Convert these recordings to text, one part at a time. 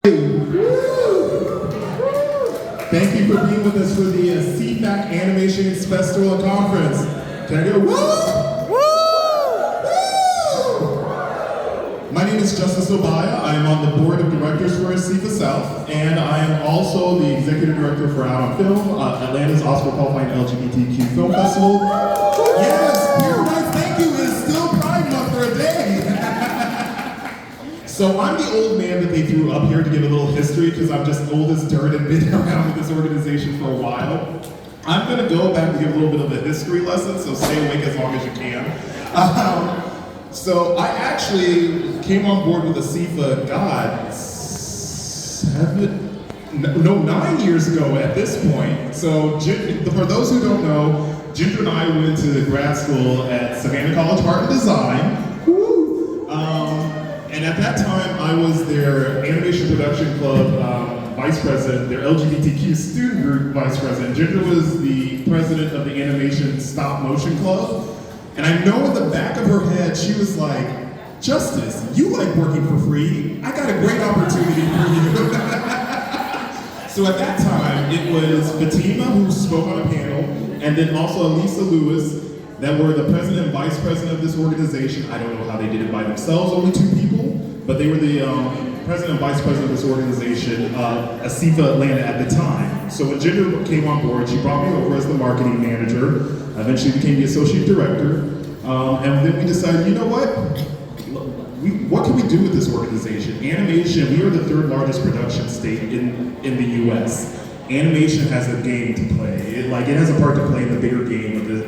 Thank you for being with us for the ASIFAC Animation Festival and Conference. Can I get a woo? Woo! My name is Justice Obaya. I am on the board of directors for ASIFA-South, and I am also the executive director for Out on Film, Atlanta's Oscar-qualifying LGBTQ film festival. Yes, you're right, thank you. It's still Pride Month for a day. So I'm the old man that they threw up here to give a little history because I'm just old as dirt and been around with this organization for a while. I'm going to go back and give a little bit of a history lesson, so stay awake as long as you can. So I actually came on board with ASIFA, 9 years ago at this point. So for those who don't know, Ginger and I went to grad school at Savannah College of Art and Design. And at that time, I was their Animation Production Club vice president, their LGBTQ student group vice president. Ginger was the president of the Animation Stop Motion Club. And I know in the back of her head, she was like, Justice, you like working for free? I got a great opportunity for you. So at that time, it was Fatima who spoke on a panel, and then also Elisa Lewis, that were the president and vice president of this organization. I don't know how they did it by themselves, only 2 people, but they were the president and vice president of this organization, ASIFA Atlanta at the time. So when Ginger came on board, she brought me over as the marketing manager. I eventually became the associate director, and then we decided, you know what? What can we do with this organization? Animation, we are the 3rd largest production state in the US. Animation has a game to play. It has a part to play in the bigger game of the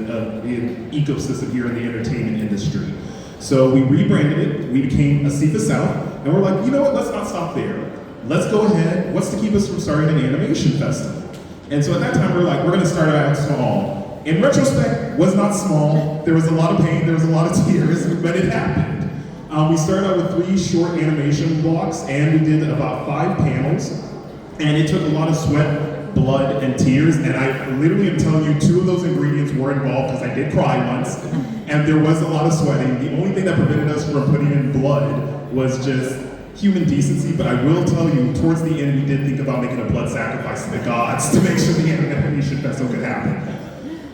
ecosystem here in the entertainment industry. So we rebranded it, we became ASIFA-South, and we're like, you know what, let's not stop there. Let's go ahead, what's to keep us from starting an animation festival? And so at that time, we're like, we're gonna start out small. In retrospect, was not small. There was a lot of pain, there was a lot of tears, but it happened. We started out with 3 short animation blocks, and we did about 5 panels. And it took a lot of sweat, blood, and tears, and I literally am telling you 2 of those ingredients were involved because I did cry once, and there was a lot of sweating. The only thing that prevented us from putting in blood was just human decency, but I will tell you, towards the end, we did think about making a blood sacrifice to the gods to make sure the animation festival could happen.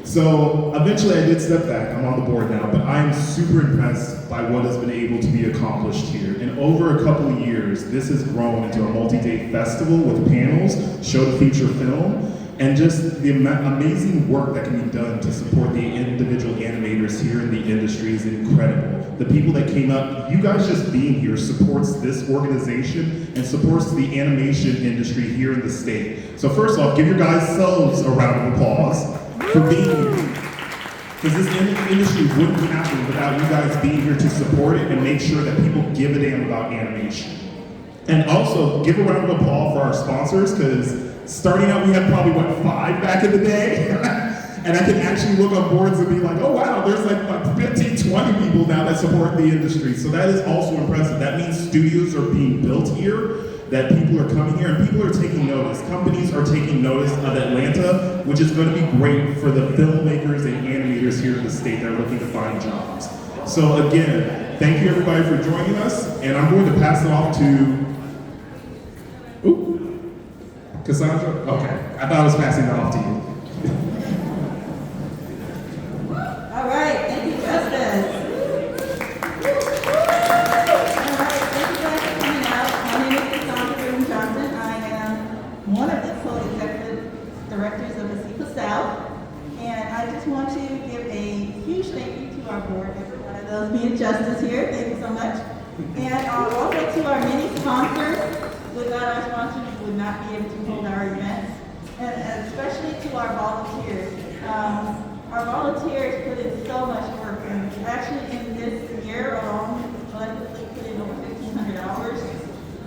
So eventually I did step back, I'm on the board now, but I am super impressed by what has been able to be accomplished here. And over a couple of years, this has grown into a multi-day festival with panels, show to feature film, and just the amazing work that can be done to support the individual animators here in the industry is incredible. The people that came up, you guys just being here supports this organization and supports the animation industry here in the state. So first off, give your guys selves a round of applause for being here. Because this industry wouldn't happen without you guys being here to support it and make sure that people give a damn about animation. And also, give a round of applause for our sponsors, because starting out we had probably, 5 back in the day? And I can actually look on boards and be like, oh wow, there's like 15, 20 people now that support the industry. So that is also impressive. That means studios are being built here, that people are coming here, and people are taking notice. Companies are taking notice of Atlanta, which is going to be great for the filmmakers and animators here in the state that are looking to find jobs. So again, thank you everybody for joining us, and I'm going to pass it off to, Cassandra? Okay, I thought I was passing that off to you. All right, thank you, Justice. One of the co-executive directors of ASIFA-South, and I just want to give a huge thank you to our board, every one of those being Justice here, thank you so much, and also to our many sponsors. Without our sponsors, we would not be able to hold our events, and especially to our volunteers. Our volunteers put in so much work, and actually in this year alone, we collectively put in over 1,500 hours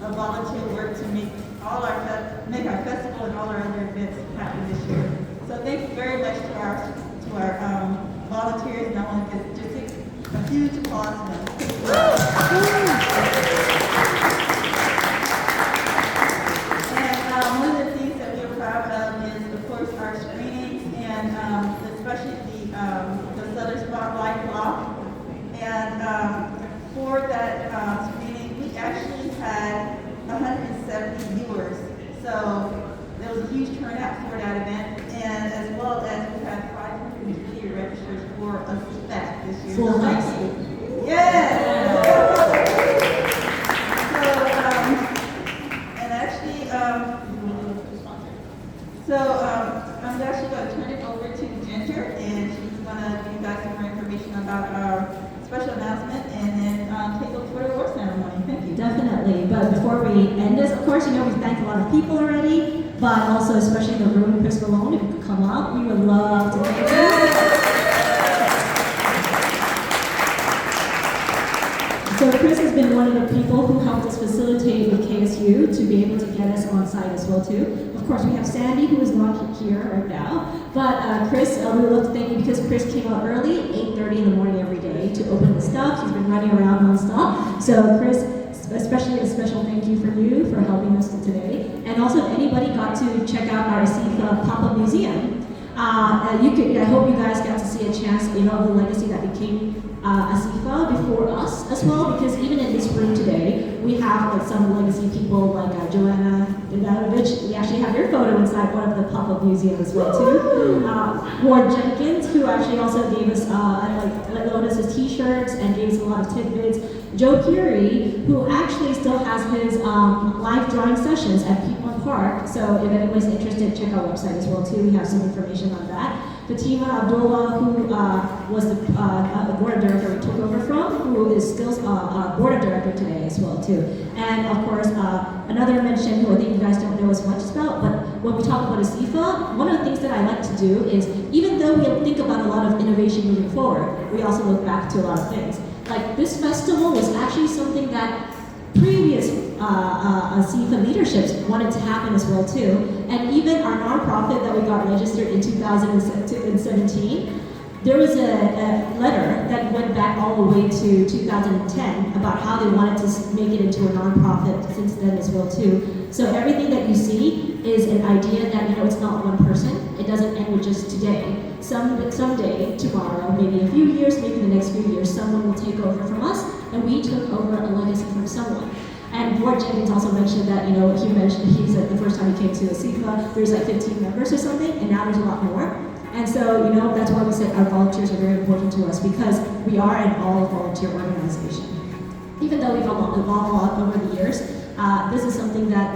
of volunteer work to make our festival and all our other events happen this year. So thank you very much to our volunteers, and I want to just give a huge applause to them. And one of the things that we are proud of is, of course, our screenings, and especially the Southern Spotlight block. And for that screening, we actually had 170 viewers. So there was a huge turnout for that event, and as well as we had 550 registered for ASIFAC this year. Full So house. thank you. Yes! And actually, I'm actually going to turn it over to Ginger, and she's going to give you guys some more information about our special announcement, and then take over for the award ceremony. Thank you. Definitely, but before we end this, of course, we've thanked a lot of people already, but also especially the room, Chris Malone, if you could come up, we would love to thank you. So Chris has been one of the people who helped us facilitate with KSU to be able to get us on site as well too. Of course, we have Sandy, who is not here right now, but Chris, we would love to thank you because Chris came out early, 8:30 in the morning every day to open the stuff. He's been running around non-stop. So Chris, especially a special thank you for you for helping us today. And also, if anybody got to check out our ASIFA pop-up museum, I hope you guys got to see a chance, of the legacy that became ASIFA before us as well, because even in this room today, we have some legacy people like Joanna Dadanovich. We actually have your photo inside one of the pop-up museums as well too. Ward Jenkins, who actually also gave us, loaned us his t-shirts and gave us a lot of tidbits. Joe Curie, who actually still has his live drawing sessions at Piedmont Park. So if anybody's interested, check our website as well too. We have some information on that. Fatima Abdullah, who was the board of director we took over from, who is still board of director today as well too. And of course, another mention who I think you guys don't know as much about, but when we talk about ASIFA, one of the things that I like to do is, even though we think about a lot of innovation moving forward, we also look back to a lot of things. Like this festival was actually something that previous ASIFA leaderships wanted to happen as well too. And even our nonprofit that we got registered in 2017, there was a letter that went back all the way to 2010 about how they wanted to make it into a nonprofit since then as well too. So everything that you see is an idea that, it's not one person. It doesn't end with just today. Someday, tomorrow, maybe a few years, maybe the next few years, someone will take over from us, and we took over a legacy from someone. And Ward Jenkins also mentioned that, he said the first time he came to ASIFA, there's like 15 members or something, and now there's a lot more. And so, that's why we said our volunteers are very important to us, because we are an all-volunteer organization. Even though we've evolved a lot over the years, this is something that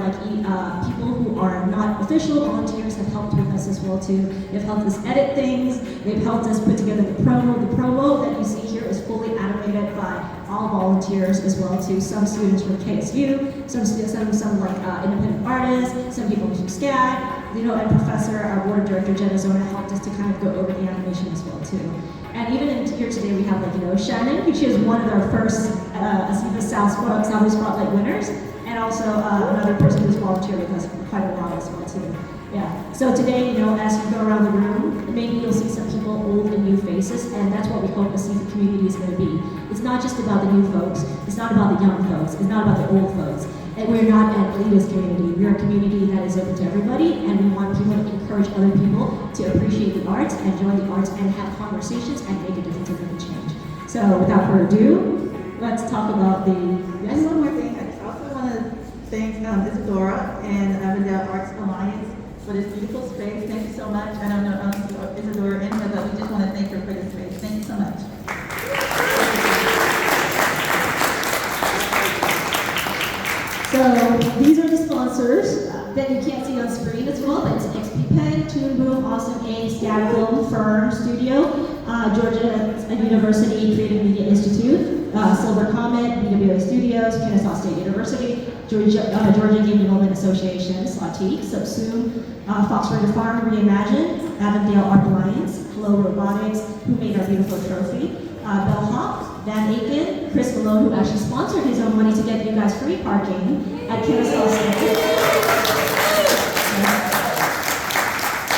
people who are not official volunteers have helped with us as well too. They've helped us edit things, they've helped us put together the promo. The promo that you see here is fully animated by all volunteers as well too. Some students from KSU, some independent artists, some people from SCAD, and Professor, our board director, Jenna Zona, helped us to kind of go over the animation as well too. And even here today we have Shannon, who she is one of our first ASIFA-South Spotlight winners, and also another person who's volunteered with us for quite a while as well too. Yeah. So today, as you go around the room, maybe you'll see some people, old and new faces, and that's what we hope the ASIFA community is going to be. It's not just about the new folks, it's not about the young folks, it's not about the old folks. And we're not an elitist community. We're a community that is open to everybody, and we want people to encourage other people to appreciate the arts and join the arts and have conversations and make a difference and make a change. So without further ado, let's talk about the... And one more thing, I also want to thank Isadora and Avondale Arts Alliance for this beautiful space. Thank you so much. I don't know Isadora in here, but we just want to thank her for this space. Thank you so much. So these are the sponsors that you can't see on screen as well, but it's XP Pen, Toon Boom, Awesome A, Stab Film, Fern Studio, Georgia University Creative Media Institute, Silver Comet, BWA Studios, Kennesaw State University, Georgia Game Development Association, Slatique, Subsume, Fox River Farm, Reimagine, Avondale Art Alliance, Hello Robotics, who made our beautiful trophy, Bellhop, Van Aiken, Chris Malone, who actually sponsored his own money to get you guys free parking at Kennesaw State.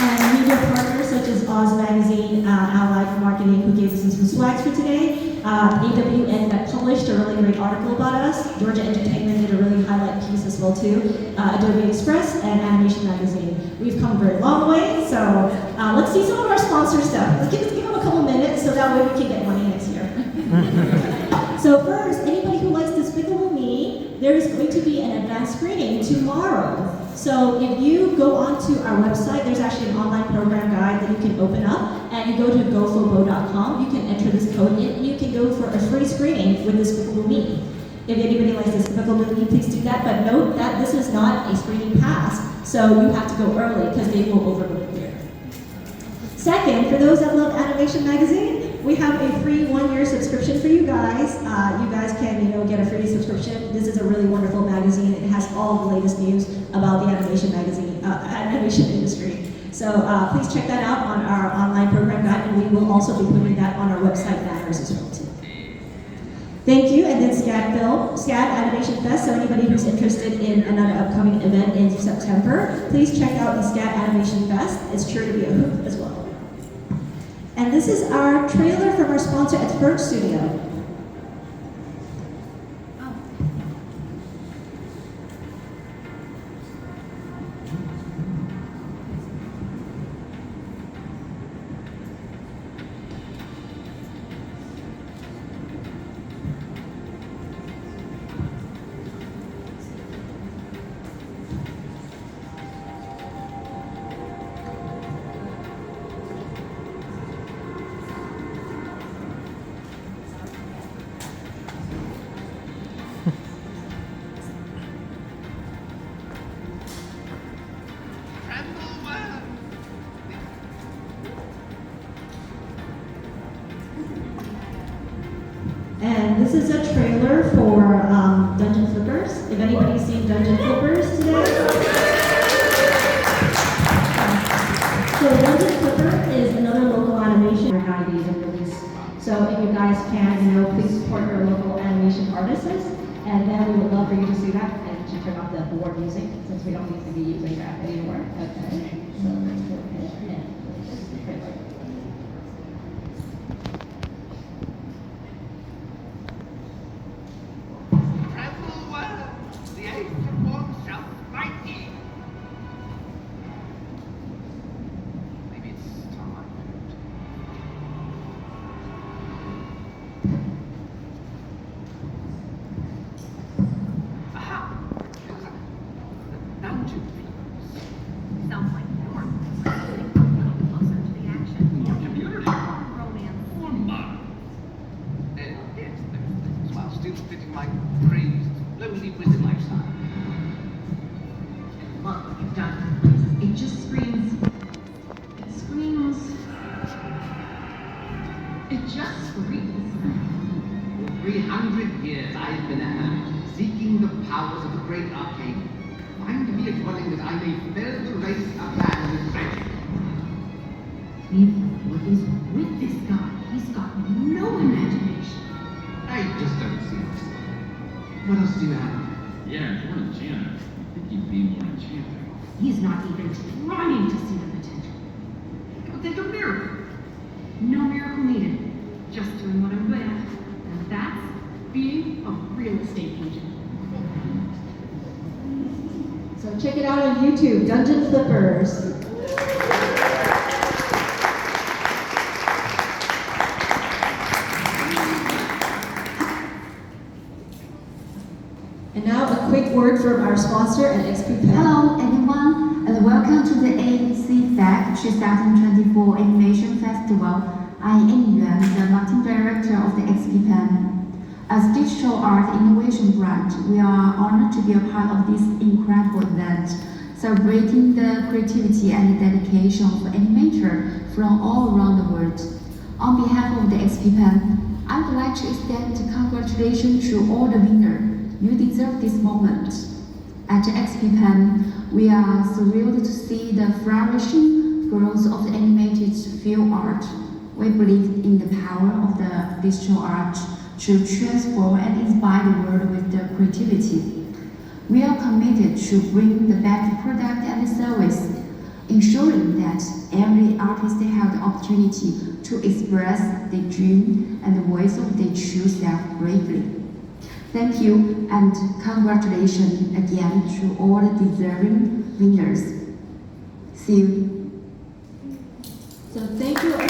And media partners such as Oz Magazine, Allied Marketing, who gave us some swags for today. AWN that published a really great article about us. Georgia Entertainment did a really highlight piece as well too. Adobe Express and Animation Magazine. We've come a very long way, so let's see some of our sponsor stuff. Let's give them a couple minutes so that way we can get money next year. So first, anybody who likes Despicable Me, there is going to be an advanced screening tomorrow. So if you go onto our website, there's actually an online program guide that you can open up, and you go to gofobo.com, you can enter this code in, and you can go for a free screening with this Google Meet. If anybody likes this Google Meet, please do that, but note that this is not a screening pass, so you have to go early because they will overbook here. Second, for those that love Animation Magazine, we have a free 1-year subscription for you guys. You guys can, get a free subscription. This is a really wonderful magazine. It has all the latest news about the animation industry. So please check that out on our online program guide, and we will also be putting that on our website banners as well too. Thank you, and then SCAD Animation Fest. So anybody who's interested in another upcoming event in September, please check out the SCAD Animation Fest. It's sure to be a hoot as well. And this is our trailer from our sponsor at First Studio. And this is a trailer for Dungeon Flippers. If anybody's seen Dungeon Flippers today. So Dungeon Flipper is another local animation for 90s and release. So if you guys can, please support your local animation artists. And then we would love for you to see that. And you should turn off the board music since we don't need to be using that anymore. Okay. So let's go ahead and play this trailer. Sounds like you're a little closer to the action. More community. Romance. More modern. Yes, while still fitting my crazed, lonely wizard lifestyle. And look what you've done. It just screams. It screams. It just screams. For 300 years I've been a hermit, seeking the powers of the great arcade. Find me a dwelling that I may fill the race of man with treasure. What is with this guy? He's got no imagination. I just don't see it. What else do you have? Yeah, if you're an enchanter, I think you'd be more enchanting. He's not even trying to see the potential. It would take a miracle. No miracle needed. Just doing what I'm good at. And that's being a real estate agent. So check it out on YouTube, Dungeon Flippers. And now a quick word from our sponsor at XP Pen. Hello everyone, and welcome to the ASIFAC 2024 Animation Festival. I am Yuan, the marketing director of the XP Pen. As digital art innovation brand, we are honored to be a part of this incredible event, celebrating the creativity and dedication of animators from all around the world. On behalf of the XP Pen, I would like to extend congratulations to all the winners. You deserve this moment. At XP Pen, we are thrilled to see the flourishing growth of the animated film art. We believe in the power of the digital art to transform and inspire the world with the creativity. We are committed to bring the best product and service, ensuring that every artist has the opportunity to express their dream and the voice of their true self bravely. Thank you and congratulations again to all the deserving winners. See you. So thank you again.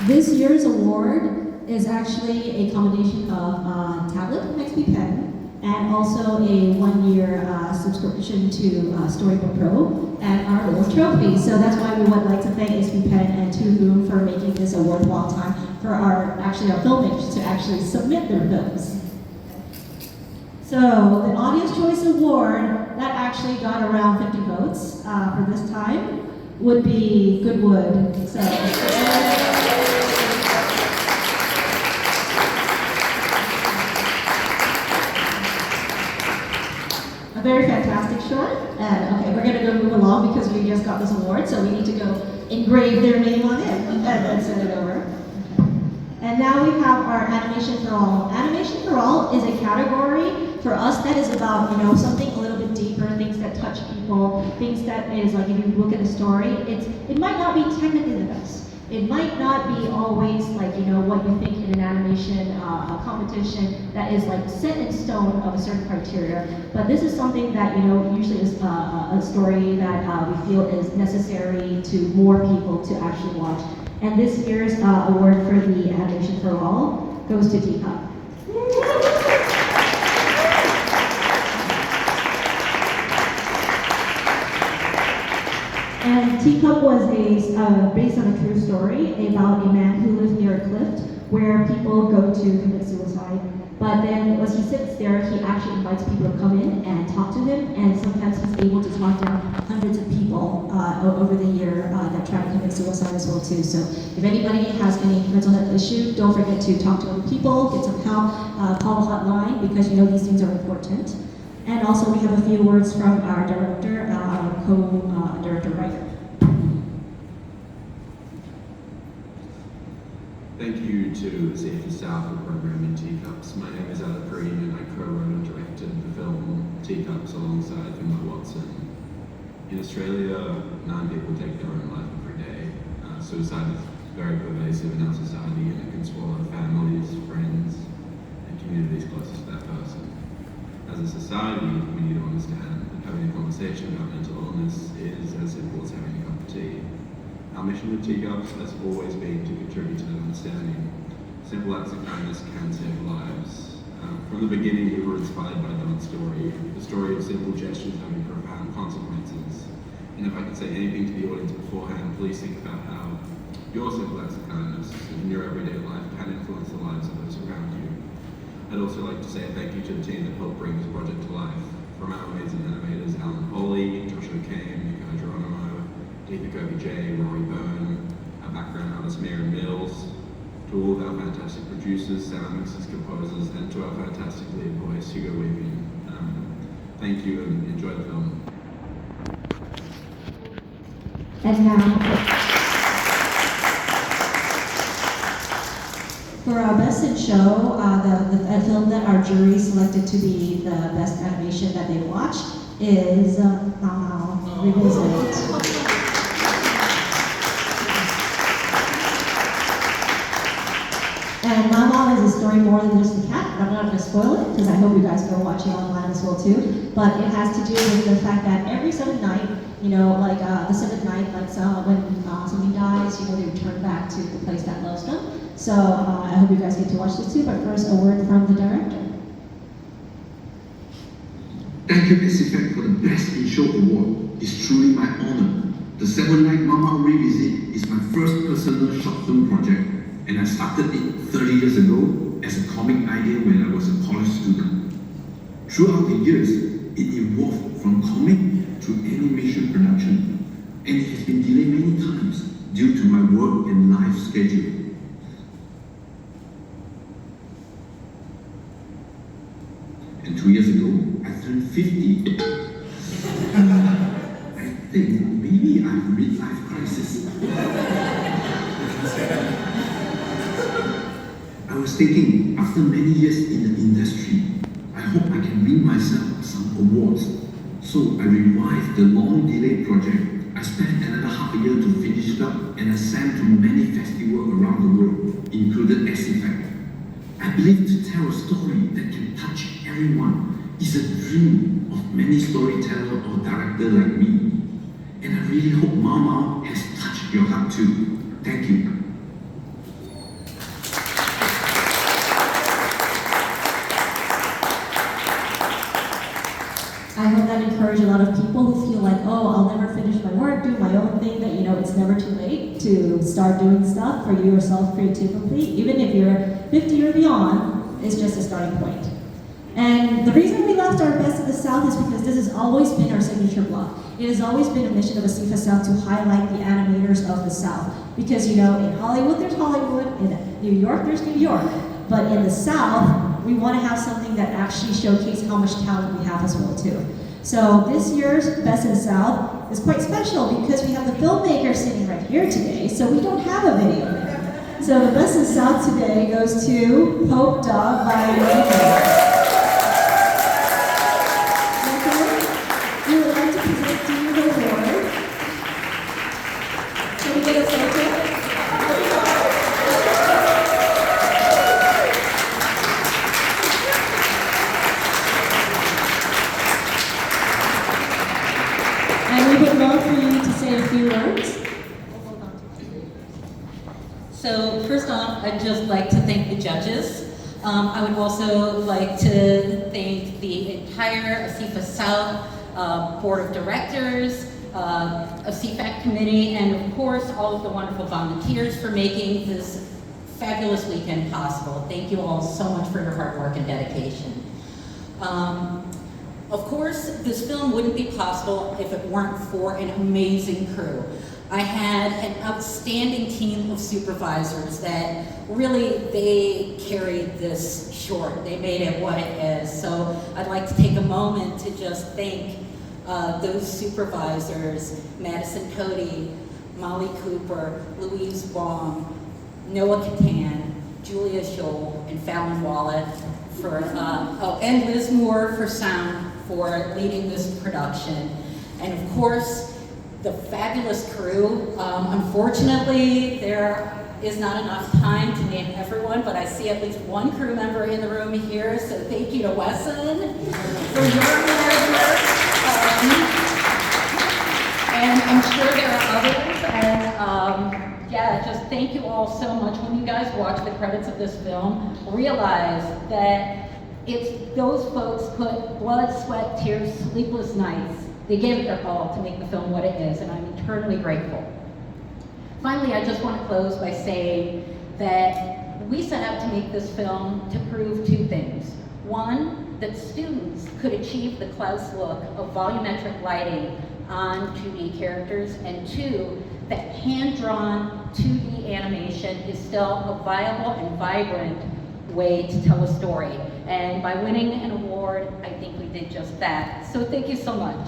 This year's award is actually a combination of tablet from XP Pen and also a 1-year subscription to Storybook Pro and our little trophy. So that's why we would like to thank XP Pen and To Boom for making this a worthwhile time for our filmmakers to actually submit their films. So the Audience Choice Award that actually got around 50 votes for this time would be Goodwood. So. A very fantastic short. And okay, we're gonna go move along because we just got this award, so we need to go engrave their name on it and then send it over. And now we have our Animation for All. Animation for All is a category for us that is about, something a little bit deeper, things that touch people, things that is like, if you look at a story, it might not be technically the best. It might not be always like, what you think in an animation competition that is like set in stone of a certain criteria. But this is something that, usually is a story that we feel is necessary to more people to actually watch. And this year's award for the Animation for All goes to Teacup. And Teacup was based on a true story about a man who lived near a cliff where people go to commit suicide. But then as he sits there, he actually invites people to come in and talk to him, and sometimes he's able to talk down hundreds of people over the year that try to commit suicide as well too. So if anybody has any mental health issue, don't forget to talk to other people, get some help, call the hotline, because these things are important. And also we have a few words from our director, our co-director writer. Thank you to ASIFA-South for programming Teacups. My name is Alec Green and I co-wrote and directed the film Teacups alongside Emma Watson. In Australia, 9 people take their own life every day. Suicide is very pervasive in our society and it can swallow families, friends, and communities closest to that person. As a society, we need to understand that having a conversation about mental illness is as simple as having a cup of tea. Our mission with Teacups has always been to contribute to that understanding. Simple acts of kindness can save lives. From the beginning, we were inspired by Don's story, the story of simple gestures having profound consequences. And if I could say anything to the audience beforehand, please think about how your simple acts of kindness in your everyday life can influence the lives of those around you. I'd also like to say a thank you to the team that helped bring this project to life. From our amazing animators, Alan Foley, Joshua Kane, Nico Geronimo, Teacup J, Rory Byrne, our background artist Mary Mills, to all of our fantastic producers, sound mixers, composers, and to our fantastic lead voice, Hugo Weaving. Thank you and enjoy the film. And now, for our Best in Show, the film that our jury selected to be the best animation that they watched is Mao Mao Revisit. And Mao Mao is a story more than just the cat. I'm not going to spoil it because I hope you guys go watch it online as well too. But it has to do with the fact that every 7th night, like the 7th night, like when somebody dies, they return back to the place that loves them. So I hope you guys get to watch this too. But first, a word from the director. Thank you, ASIFAC, for the Best in Show award. It's truly my honor. The 7th Night Mao Mao Revisit is my first personal short film project, and I started it 30 years ago as a comic idea when I was a college student. Throughout the years, it evolved from comic to animation production, and it has been delayed many times due to my work and life schedule. And 2 years ago, I turned 50. I think maybe I have a midlife crisis. I was thinking, after many years in the industry, I hope I can win myself some awards. So I revised the long-delayed project. I spent another half a year to finish it up, and I sang to many festivals around the world, including ASIFAC. I believe to tell a story that can touch everyone is a dream of many storytellers or directors like me. And I really hope Mao Mao has touched your heart too. Thank you. I hope that encouraged a lot of people who feel like, oh, I'll never finish my work, do my own thing, that, you know, it's never too late to start doing stuff for yourself creatively. Even if you're 50 or beyond, it's just a starting point. And the reason we left our Best of the South is because this has always been our signature block. It has always been a mission of ASIFA-South to highlight the animators of the South. Because, you know, in Hollywood, there's Hollywood, in New York, there's New York. But in the South, we want to have something that actually showcases how much talent we have as well, too. So this year's Best in the South is quite special because we have the filmmakers sitting right here today, so we don't have a video there. So the Best in the South today goes to Pope Dog by Mao. We would like to present to you the award. Can we get a photo? And we would love for you to say a few words. So first off, I'd just like to thank the judges. I would also like to thank the entire ASIFA-South Board of Directors, ASIFAC committee, and of course all of the wonderful volunteers for making this fabulous weekend possible. Thank you all so much for your hard work and dedication. Of course, this film wouldn't be possible if it weren't for an amazing crew. I had an outstanding team of supervisors that really, they carried this short. They made it what it is. So I'd like to take a moment to just thank those supervisors, Madison Cody, Molly Cooper, Louise Wong, Noah Catan, Julia Scholl, and Fallon Wallet for, and Liz Moore for sound for leading this production. And of course, the fabulous crew. Unfortunately, there is not enough time to name everyone, but I see at least one crew member in the room here, so thank you to Wesson for your hard work. And I'm sure there are others, and yeah, just thank you all so much. When you guys watch the credits of this film, realize that it's those folks put blood, sweat, tears, sleepless nights. They gave it their all to make the film what it is, and I'm eternally grateful. Finally, I just want to close by saying that we set out to make this film to prove two things. One, that students could achieve the Klaus look of volumetric lighting on 2D characters, and two, that hand-drawn 2D animation is still a viable and vibrant way to tell a story. And by winning an award, I think we did just that. So thank you so much.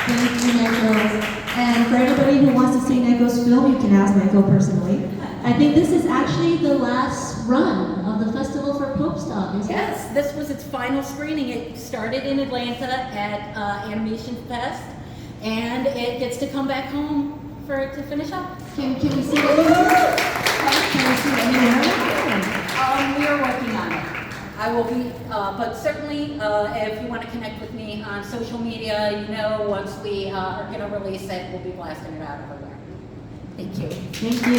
Thank you, Neko. And for anybody who wants to see Neko's film, you can ask Neko personally. I think this is actually the last run of the Festival for Pope Stop, isn't it? Yes, this was its final screening. It started in Atlanta at Animation Fest, and it gets to come back home for it to finish up. Can we see it anywhere? Can we see it anywhere? We are working on it. I will be, but certainly if you want to connect with me on social media, you know, once we are going to release it, we'll be blasting it out everywhere. Thank you. Thank you.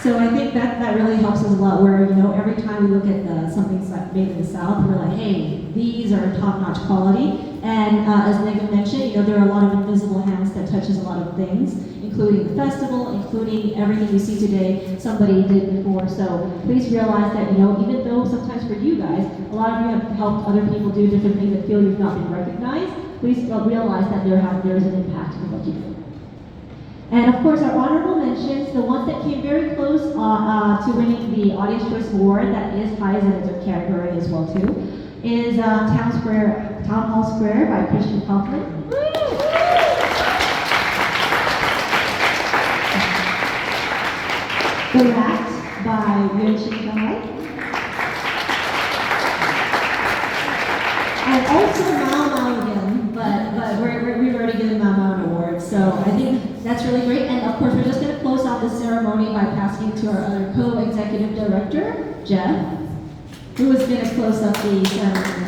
So I think that really helps us a lot, where, you know, every time we look at something made in the South, we're like, hey, these are top-notch quality. And as Nego mentioned, you know, there are a lot of invisible hands that touches a lot of things, including the festival, including everything you see today, somebody did before. So please realize that, you know, even though sometimes for you guys, a lot of you have helped other people do different things that feel you've not been recognized, please realize that there is an impact in what you do. And of course, our honorable mentions, the ones that came very close to winning the Audience Choice Award, that is highest in its category as well too, is Town Hall Square by Christian Kaufman. The Rat by Yuan Xinkai. And also Mao Mao again, but we've already given Mao Mao an award, so I think that's really great. And of course, we're just going to close out the ceremony by passing to our other co-executive director, Jeff, who is going to close up the ceremony.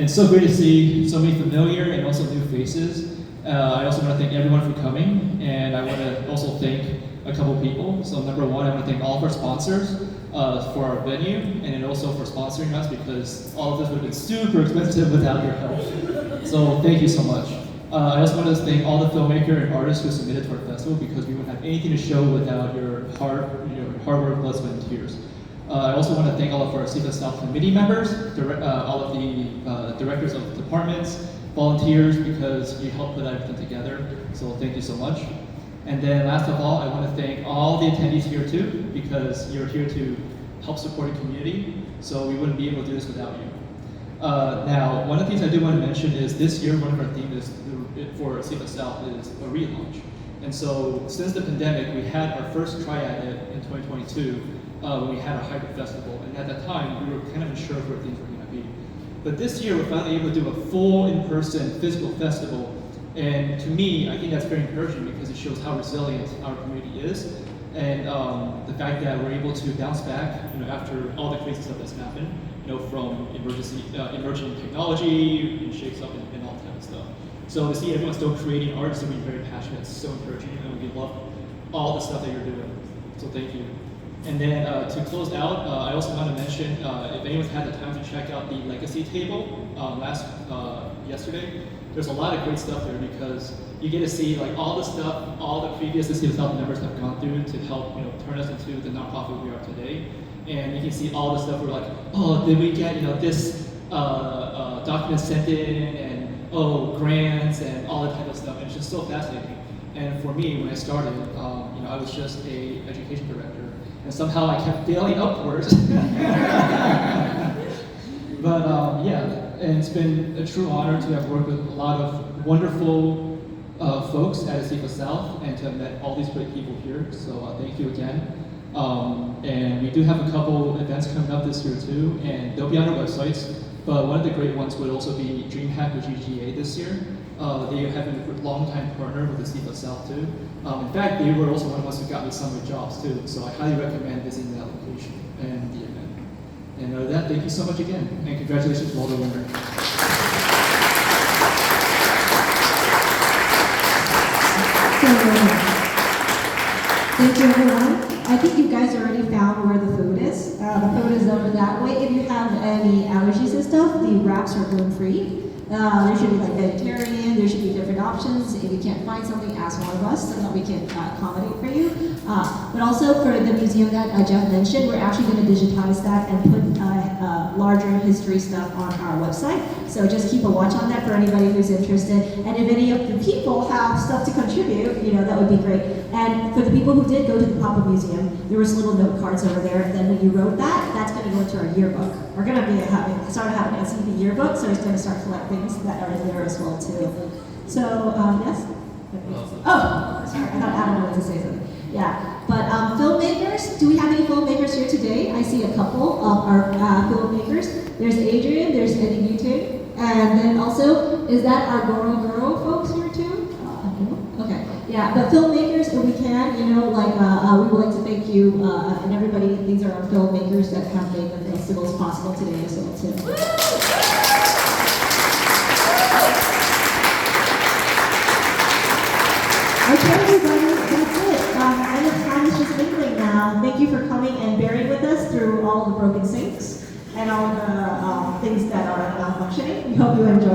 And it's so great to see so many familiar and also new faces. I also want to thank everyone for coming, and I want to also thank a couple people. So number one, I want to thank all of our sponsors for our venue, and then also for sponsoring us, because all of this would have been super expensive without your help. So thank you so much. I also want to thank all the filmmaker and artists who submitted to our festival, because we wouldn't have anything to show without your hard work, blood, sweat, and tears. I also want to thank all of our ASIFA-South committee members, all of the directors of departments, volunteers, because you helped put everything together. So thank you so much. And then last of all, I want to thank all the attendees here too, because you're here to help support the community. So we wouldn't be able to do this without you. Now, one of the things I do want to mention is this year, one of our themes for ASIFA-South is a relaunch. And so since the pandemic, we had our first try at it in 2022 when we had a hybrid festival. And at that time, we were kind of unsure of where things were going to be. But this year, we're finally able to do a full in-person physical festival. And to me, I think that's very encouraging, because it shows how resilient our community is. And the fact that we're able to bounce back, after all the crazy stuff that's happened, from emerging technology, and shakes up and all that kind of stuff. So to see everyone still creating art, still being very passionate, it's so encouraging, and we love all the stuff that you're doing. So thank you. And then to close out, I also want to mention, if anyone's had the time to check out the legacy table yesterday, there's a lot of great stuff there, because you get to see all the stuff all the previous ASIFA-South members have gone through to help turn us into the nonprofit we are today. And you can see all the stuff we're like, oh, did we get this document sent in, and grants and all that type of stuff. And it's just so fascinating. And for me, when I started, I was just a education director, and somehow I kept failing upwards. But yeah, and it's been a true honor to have worked with a lot of wonderful folks at ASIFA-South, and to have met all these great people here. So thank you again. And we do have a couple events coming up this year too, and they'll be on our websites. But one of the great ones would also be DreamHack with GGA this year. They have been a long-time partner with ASIFA-South too. In fact, they were also one of us who got me summer jobs too. So I highly recommend visiting that location and the event. And with that, thank you so much again, and congratulations to all the winners. Thank you, everyone. I think you guys already found where the food is. The food is over that way. If you have any allergies and stuff, the wraps are gluten-free. There should be vegetarian, there should be different options. If you can't find something, ask one of us so that we can accommodate for you. But also for the museum that Jeff mentioned, we're actually going to digitize that and put larger history stuff on our website. So just keep a watch on that for anybody who's interested. And if any of the people have stuff to contribute, that would be great. And for the people who did go to the pop-up museum, there was little note cards over there. And then when you wrote that, that's going to go into our yearbook. We're going to be started having a CP yearbook, so it's going to start collecting things that are there as well too. So yes. Oh, sorry. I thought Adam wanted to say something. Yeah, but filmmakers. Do we have any filmmakers here today? I see a couple of our filmmakers. There's Adrian. There's Eddie Newton, and then also is that our girl folks here too? Okay. Yeah, but filmmakers, if we can, we would like to thank you and everybody. These are our filmmakers that have made the festivals possible today as well too. Okay, everybody, that's it. And the time is just mingling now. Thank you for coming and bearing with us through all the broken sinks and all the things that are malfunctioning. We hope you enjoy.